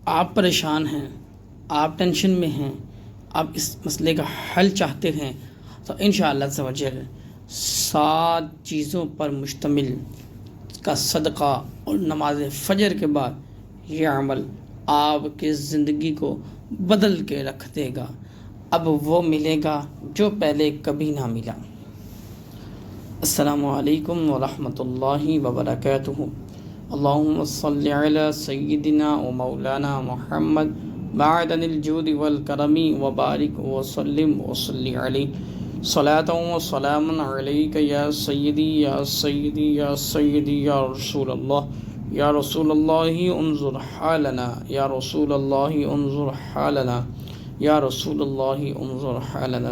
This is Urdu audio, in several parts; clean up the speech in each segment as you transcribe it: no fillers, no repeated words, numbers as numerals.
آپ پریشان ہیں، آپ ٹینشن میں ہیں، آپ اس مسئلے کا حل چاہتے ہیں، تو انشاءاللہ عز و جل 7 چیزوں پر مشتمل کا صدقہ اور نماز فجر کے بعد یہ عمل آپ کی زندگی کو بدل کے رکھ دے گا۔ اب وہ ملے گا جو پہلے کبھی نہ ملا۔ السلام علیکم ورحمۃ اللہ وبرکاتہ۔ اللہم صلی علی سیدنا و مولانا محمد معدن الجود والکرم وبارک وسلم وصلی علیہ صلاۃ و سلام علیک یا سیدی یا سیدی یا سیدی یا رسول اللہ، یا رسول اللہ انظر حالنا، یا رسول اللہ انظر حالنا، یا رسول اللہ انظر حالنا۔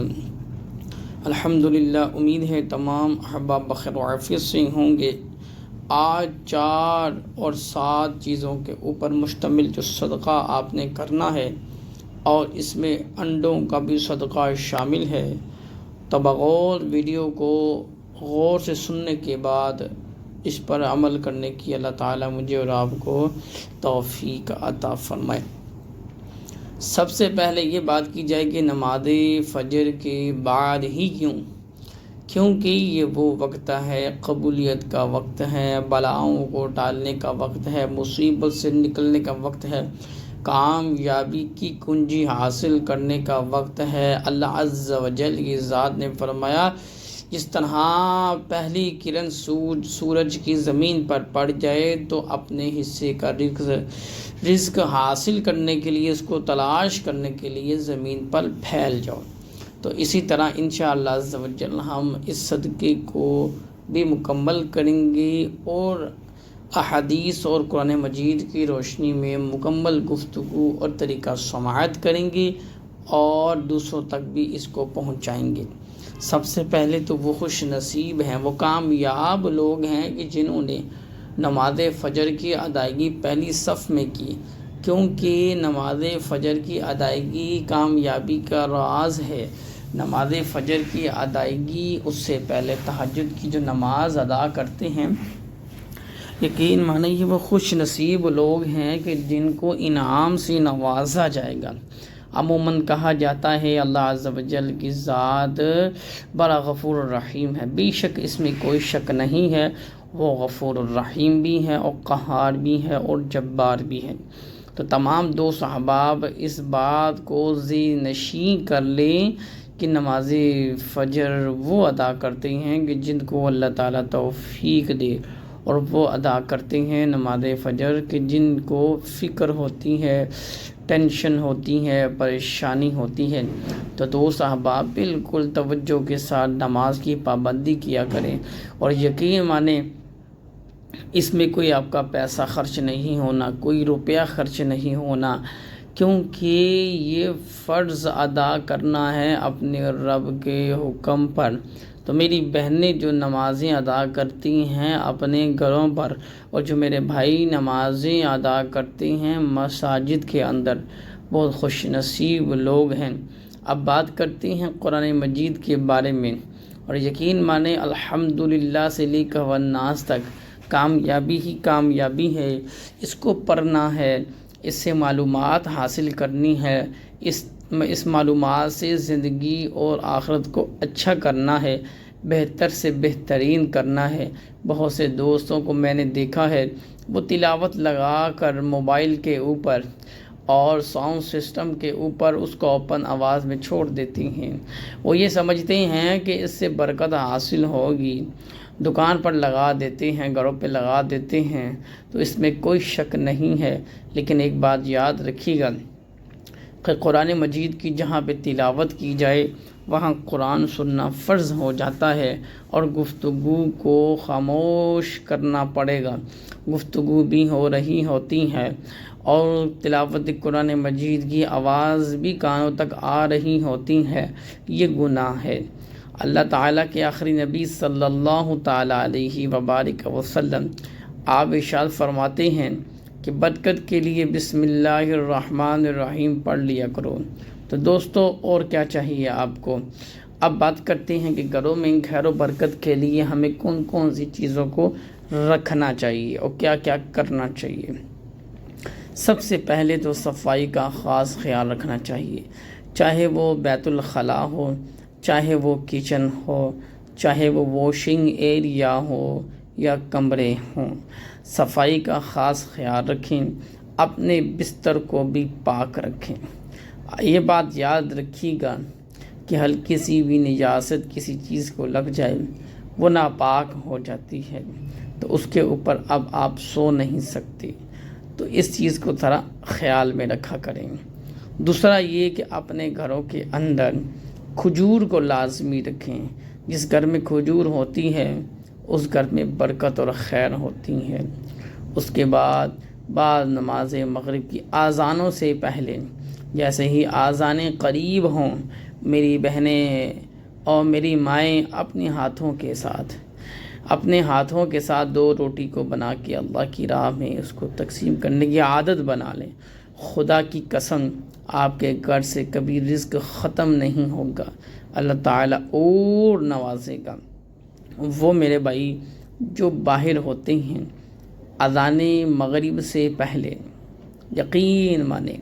الحمدللہ، امید ہے تمام احباب بخیر و عافیت سے ہوں گے۔ آج 4 اور 7 چیزوں کے اوپر مشتمل جو صدقہ آپ نے کرنا ہے، اور اس میں انڈوں کا بھی صدقہ شامل ہے، تو بغور ویڈیو کو غور سے سننے کے بعد اس پر عمل کرنے کی اللہ تعالیٰ مجھے اور آپ کو توفیق عطا فرمائے۔ سب سے پہلے یہ بات کی جائے کہ نماز فجر کے بعد ہی کیونکہ یہ وہ وقت ہے، قبولیت کا وقت ہے، بلاؤں کو ٹالنے کا وقت ہے، مصیبت سے نکلنے کا وقت ہے، کامیابی کی کنجی حاصل کرنے کا وقت ہے۔ اللہ عز و جل کی ذات نے فرمایا، جس طرح پہلی کرن سورج کی زمین پر پڑ جائے تو اپنے حصے کا رزق حاصل کرنے کے لیے، اس کو تلاش کرنے کے لیے زمین پر پھیل جاؤ، تو اسی طرح انشاءاللہ عز و جل ہم اس صدقے کو بھی مکمل کریں گے اور احادیث اور قرآن مجید کی روشنی میں مکمل گفتگو اور طریقہ سماعت کریں گے اور دوسروں تک بھی اس کو پہنچائیں گے۔ سب سے پہلے تو وہ خوش نصیب ہیں، وہ کامیاب لوگ ہیں کہ جنہوں نے نماز فجر کی ادائیگی پہلی صف میں کی، کیونکہ نماز فجر کی ادائیگی کامیابی کا راز ہے۔ نماز فجر کی ادائیگی، اس سے پہلے تہجد کی جو نماز ادا کرتے ہیں، یقین مانیں یہ وہ خوش نصیب لوگ ہیں کہ جن کو انعام سے نوازا جائے گا۔ عموماً کہا جاتا ہے اللہ عز و جل کی ذات بڑا غفور الرحیم ہے، بے شک اس میں کوئی شک نہیں ہے، وہ غفور الرحیم بھی ہے اور قہار بھی ہے اور جبار بھی ہے۔ تو تمام دوست احباب اس بات کو ذہن نشین کر لیں کہ نماز فجر وہ ادا کرتے ہیں کہ جن کو اللہ تعالیٰ توفیق دے، اور وہ ادا کرتے ہیں نماز فجر کہ جن کو فکر ہوتی ہے، ٹینشن ہوتی ہے، پریشانی ہوتی ہے۔ تو دوست احباب بالکل توجہ کے ساتھ نماز کی پابندی کیا کریں، اور یقین مانیں اس میں کوئی آپ کا پیسہ خرچ نہیں ہونا، کوئی روپیہ خرچ نہیں ہونا، کیونکہ یہ فرض ادا کرنا ہے اپنے رب کے حکم پر۔ تو میری بہنیں جو نمازیں ادا کرتی ہیں اپنے گھروں پر، اور جو میرے بھائی نمازیں ادا کرتے ہیں مساجد کے اندر، بہت خوش نصیب لوگ ہیں۔ اب بات کرتے ہیں قرآن مجید کے بارے میں، اور یقین مانیں الحمدللہ سے لے کر والناس تک کامیابی ہی کامیابی ہے۔ اس کو پڑھنا ہے، اس سے معلومات حاصل کرنی ہے، اس معلومات سے زندگی اور آخرت کو اچھا کرنا ہے، بہتر سے بہترین کرنا ہے۔ بہت سے دوستوں کو میں نے دیکھا ہے، وہ تلاوت لگا کر موبائل کے اوپر اور ساؤنڈ سسٹم کے اوپر اس کو اوپن آواز میں چھوڑ دیتی ہیں۔ وہ یہ سمجھتے ہیں کہ اس سے برکت حاصل ہوگی، دکان پر لگا دیتے ہیں، گھروں پہ لگا دیتے ہیں، تو اس میں کوئی شک نہیں ہے۔ لیکن ایک بات یاد رکھیے گا کہ قرآن مجید کی جہاں پہ تلاوت کی جائے وہاں قرآن سننا فرض ہو جاتا ہے، اور گفتگو کو خاموش کرنا پڑے گا۔ گفتگو بھی ہو رہی ہوتی ہے اور تلاوت قرآن مجید کی آواز بھی کانوں تک آ رہی ہوتی ہے، یہ گناہ ہے۔ اللہ تعالیٰ کے آخری نبی صلی اللہ تعالیٰ علیہ وبارک وسلم آپ ارشاد فرماتے ہیں کہ برکت کے لیے بسم اللہ الرحمن الرحیم پڑھ لیا کرو۔ تو دوستو اور کیا چاہیے آپ کو؟ اب بات کرتے ہیں کہ گھروں میں خیر و برکت کے لیے ہمیں کون کون سی چیزوں کو رکھنا چاہیے اور کیا کیا کرنا چاہیے۔ سب سے پہلے تو صفائی کا خاص خیال رکھنا چاہیے، چاہے وہ بیت الخلاء ہو، چاہے وہ کچن ہو، چاہے وہ واشنگ ایریا ہو یا کمرے ہوں، صفائی کا خاص خیال رکھیں، اپنے بستر کو بھی پاک رکھیں۔ یہ بات یاد رکھیے گا کہ ہلکی سی بھی نجاست کسی چیز کو لگ جائے وہ ناپاک ہو جاتی ہے، تو اس کے اوپر اب آپ سو نہیں سکتے، تو اس چیز کو ذرا خیال میں رکھا کریں۔ دوسرا یہ کہ اپنے گھروں کے اندر کھجور کو لازمی رکھیں، جس گھر میں کھجور ہوتی ہے اس گھر میں برکت اور خیر ہوتی ہے۔ اس کے بعد نماز مغرب کی آذانوں سے پہلے جیسے ہی آذانیں قریب ہوں، میری بہنیں اور میری مائیں اپنے ہاتھوں کے ساتھ 2 روٹی کو بنا کے اللہ کی راہ میں اس کو تقسیم کرنے کی عادت بنا لیں۔ خدا کی قسم آپ کے گھر سے کبھی رزق ختم نہیں ہوگا، اللہ تعالیٰ اور نوازے گا۔ وہ میرے بھائی جو باہر ہوتے ہیں اذان مغرب سے پہلے یقین مانیں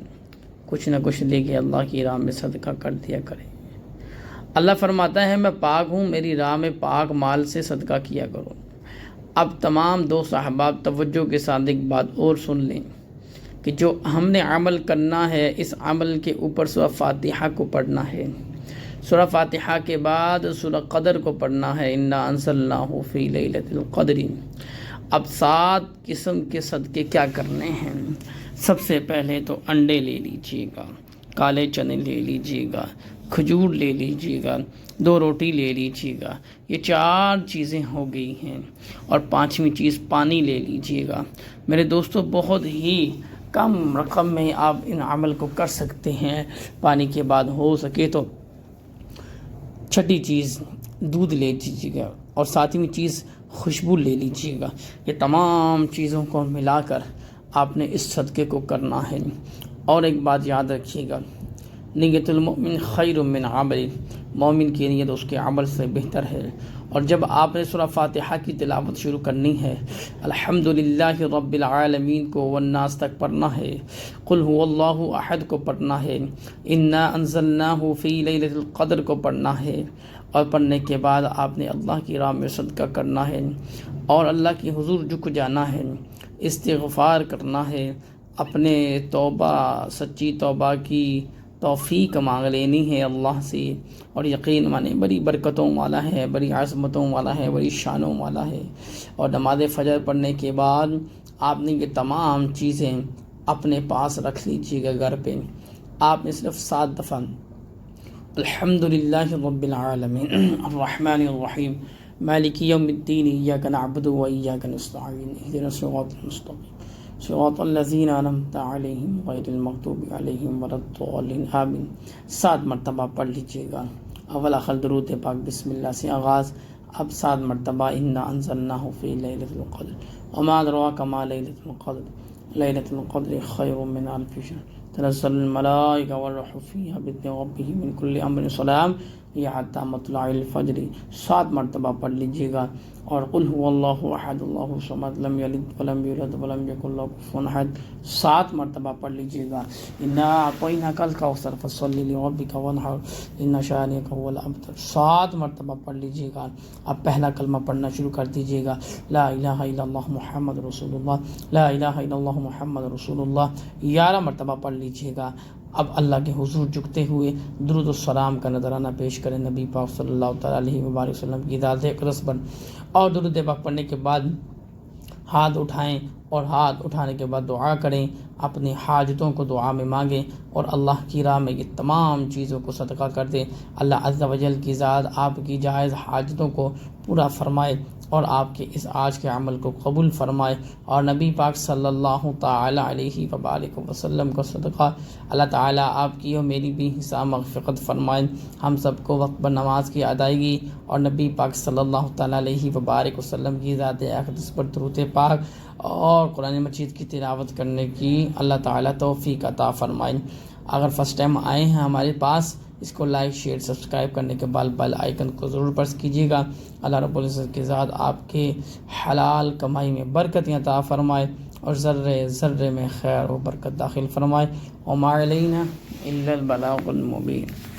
کچھ نہ کچھ لے کے اللہ کی راہ میں صدقہ کر دیا کریں۔ اللہ فرماتا ہے میں پاک ہوں، میری راہ میں پاک مال سے صدقہ کیا کرو۔ اب تمام دوست احباب توجہ کے ساتھ ایک بات اور سن لیں کہ جو ہم نے عمل کرنا ہے اس عمل کے اوپر سورہ فاتحہ کو پڑھنا ہے، سورہ فاتحہ کے بعد سورہ قدر کو پڑھنا ہے، انا انزلناہ فی لیلۃ القدر۔ اب 7 قسم کے صدقے کیا کرنے ہیں؟ سب سے پہلے تو انڈے لے لیجیے گا، کالے چنے لے لیجیے گا، کھجور لے لیجیے گا، 2 روٹی لے لیجیے گا، یہ 4 چیزیں ہو گئی ہیں، اور 5ویں چیز پانی لے لیجیے گا۔ میرے دوستو بہت ہی کم رقم میں آپ ان عمل کو کر سکتے ہیں۔ پانی کے بعد ہو سکے تو 6ٹھی چیز دودھ لے لیجیے گا، اور 7ویں چیز خوشبو لے لیجیے گا۔ یہ تمام چیزوں کو ملا کر آپ نے اس صدقے کو کرنا ہے۔ اور ایک بات یاد رکھیے گا، نیت المؤمن خیر من عمل، مومن کی نیت اس کے عمل سے بہتر ہے۔ اور جب آپ نے سورہ فاتحہ کی تلاوت شروع کرنی ہے، الحمدللہ رب العالمین کو والناس تک پڑھنا ہے، قل هو اللہ احد کو پڑھنا ہے، انا انزلناہ فی لیلۃ القدر کو پڑھنا ہے، اور پڑھنے کے بعد آپ نے اللہ کی راہ میں صدقہ کرنا ہے، اور اللہ کی حضور جھک جانا ہے، استغفار کرنا ہے، اپنے سچی توبہ کی توفیق مانگ لینی ہے اللہ سے، اور یقین مانے بڑی برکتوں والا ہے، بڑی عظمتوں والا ہے، بڑی شانوں والا ہے۔ اور نماز فجر پڑھنے کے بعد آپ نے یہ تمام چیزیں اپنے پاس رکھ لیجیے گا گھر پہ۔ آپ نے صرف 7 دفعہ الحمدللہ رب العالمین الرحمن الرحیم مالک یوم الدین ایاک نعبد و ایاک نستعین اہدنا الصراط المستقیم صراط الذین انعمت علیہم غیر المغضوب علیہم ولا الضالین آمین۔ 7 مرتبہ پڑھ لیجیے گا۔ اول آخر درود پاک بسم اللہ سے آغاز، اب 7 مرتبہ انا انزلناہ فی لیلۃ القدر وما ادراک ما لیلۃ القدر لیلۃ القدر خیر من الف شہر تنزل الملائکۃ والروح فیہا بإذن ربہم من کل امر سلام یہ حتی مطلع الفجر 7 مرتبہ پڑھ لیجیے گا۔ اور قل هو اللہ احد اللہ الصمد لم یلد ولم یولد ولم یکن لہ کفوا احد 7 مرتبہ پڑھ لیجیے گا۔ انا اعطیناک الکوثر فصلی لربک وانحر ان شانئک هو الابتر 7 مرتبہ پڑھ لیجیے گا۔ اب پہلا کلمہ پڑھنا شروع کر دیجیے گا، لا الہ الا اللہ محمد رسول اللہ، لا الہ الا اللہ محمد رسول اللہ 11 مرتبہ پڑھ لیجیے گا۔ اب اللہ کے حضور جھکتے ہوئے درود السلام کا نذرانہ پیش کریں نبی پاک صلی اللہ تعالیٰ علیہ وآلہ وسلم کی ذات اقدس پر، اور درود پاک پڑھنے کے بعد ہاتھ اٹھائیں، اور ہاتھ اٹھانے کے بعد دعا کریں، اپنی حاجتوں کو دعا میں مانگیں، اور اللہ کی راہ میں یہ تمام چیزوں کو صدقہ کر دیں۔ اللہ عز و جل کی ذات آپ کی جائز حاجتوں کو پورا فرمائے، اور آپ کے اس آج کے عمل کو قبول فرمائے، اور نبی پاک صلی اللہ تعالیٰ علیہ وآلہ وسلم کا صدقہ اللہ تعالیٰ آپ کی اور میری بھی حساب مغفرت فرمائے۔ ہم سب کو وقت پر نماز کی ادائیگی اور نبی پاک صلی اللہ تعالیٰ علیہ وآلہ وسلم کی ذات اقدس پر درود پاک اور قرآن مجید کی تلاوت کرنے کی اللہ تعالیٰ توفیق عطا فرمائے۔ اگر فرسٹ ٹائم آئے ہیں ہمارے پاس، اس کو لائک شیئر سبسکرائب کرنے کے بعد بیل آئیکن کو ضرور پریس کیجیے گا۔ اللہ رب العزت کے ذات آپ کے حلال کمائی میں برکت عطا فرمائے، اور ذرے ذرے میں خیر و برکت داخل فرمائے. وما علینا الا البلاغ المبین.